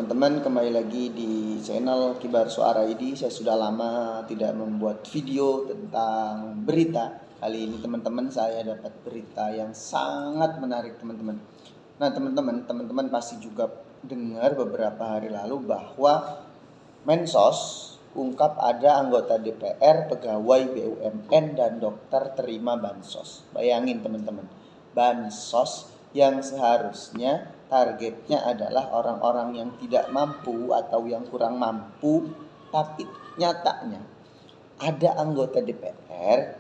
Teman-teman, kembali lagi di channel Kibar Suara ID. Saya sudah lama tidak membuat video tentang berita. Kali ini teman-teman, saya dapat berita yang sangat menarik teman-teman. Nah teman-teman pasti juga dengar beberapa hari lalu bahwa Mensos ungkap ada anggota DPR, pegawai BUMN dan dokter terima bansos. Bayangin teman-teman, bansos yang seharusnya targetnya adalah orang-orang yang tidak mampu atau yang kurang mampu, tapi nyatanya ada anggota DPR,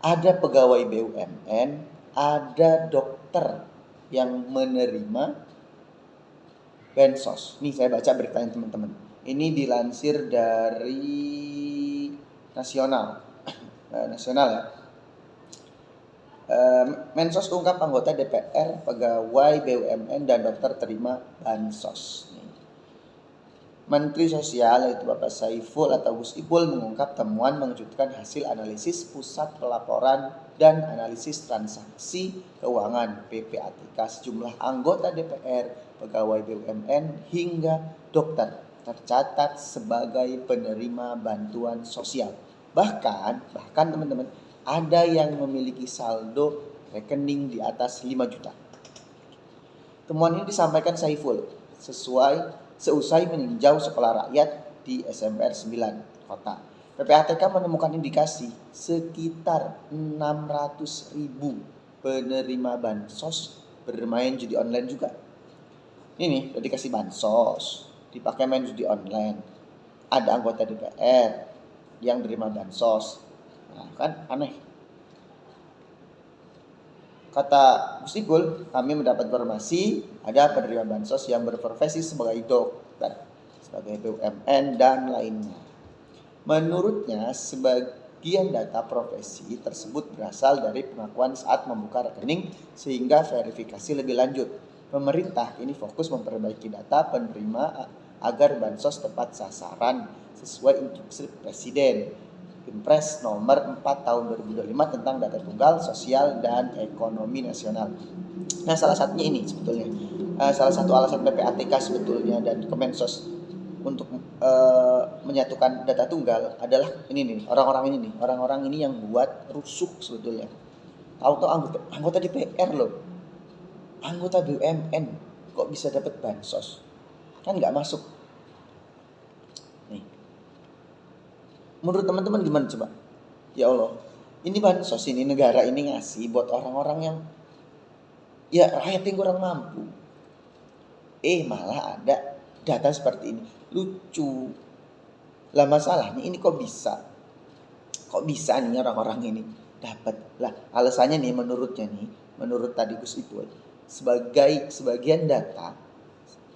ada pegawai BUMN, ada dokter yang menerima bansos. Nih saya baca beritanya teman-teman. Ini dilansir dari Nasional. Nasional ya. Mensos ungkap anggota DPR, pegawai BUMN dan dokter terima bansos. Menteri Sosial yaitu Bapak Saiful atau Gus Ipul mengungkap temuan mengejutkan hasil analisis Pusat Pelaporan dan Analisis Transaksi Keuangan (PPATK). Sejumlah anggota DPR, pegawai BUMN hingga dokter tercatat sebagai penerima bantuan sosial. Bahkan teman-teman, ada yang memiliki saldo rekening di atas 5 juta. Temuan ini disampaikan Saiful seusai meninjau sekolah rakyat di SMPR 9 Kota. PPATK menemukan indikasi sekitar 600.000 penerima bansos bermain judi online juga. Ini nih, udah dikasih bansos, dipakai main judi online. Ada anggota DPR yang terima bansos. Nah, kan aneh. Kata Gus Ipul, kami mendapat informasi ada penerima bansos yang berprofesi sebagai dokter, sebagai BUMN dan lainnya. Menurutnya, sebagian data profesi tersebut berasal dari pengakuan saat membuka rekening sehingga verifikasi lebih lanjut. Pemerintah ini fokus memperbaiki data penerima agar bansos tepat sasaran sesuai instruksi Presiden Impres nomor 4 tahun 2025 tentang data tunggal sosial dan ekonomi nasional. Nah, salah satunya ini sebetulnya. Salah satu alasan PPATK sebetulnya dan Kemensos untuk menyatukan data tunggal adalah ini nih, orang-orang ini yang buat rusuh sebetulnya. Tahu-tahu anggota DPR loh, anggota BUMN kok bisa dapat bansos? Kan nggak masuk. Nih, menurut teman-teman gimana coba? Ya Allah, ini bansos, ini negara ini ngasih buat orang-orang yang ya rakyat yang kurang mampu. Malah ada data seperti ini. Lucu. Lah masalahnya ini kok bisa? Kok bisa nih orang-orang ini dapat? Lah alasannya nih menurut tadi Gus Ipul, sebagian data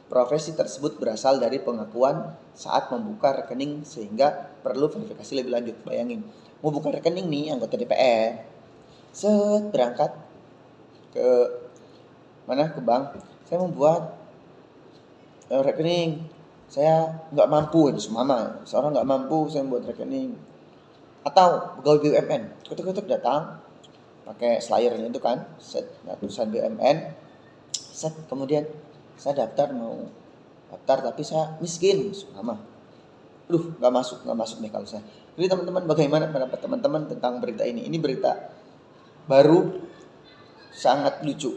profesi tersebut berasal dari pengakuan saat membuka rekening sehingga perlu verifikasi lebih lanjut. Bayangin, mau buka rekening nih anggota DPR, berangkat ke mana, ke bank, saya membuat rekening, saya nggak mampu, seorang nggak mampu, saya membuat rekening. Atau pegawai BUMN, ketuk datang pakai slayernya itu kan, set tulisan BUMN, set kemudian saya mau daftar tapi saya miskin, nggak masuk nih kalau saya. Jadi teman-teman, bagaimana pendapat teman-teman tentang berita ini? Ini berita baru, sangat lucu.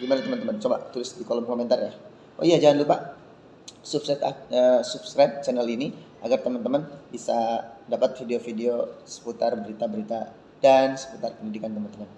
Gimana teman-teman? Coba tulis di kolom komentar ya. Oh iya, jangan lupa subscribe channel ini agar teman-teman bisa dapat video-video seputar berita-berita dan seputar pendidikan teman-teman.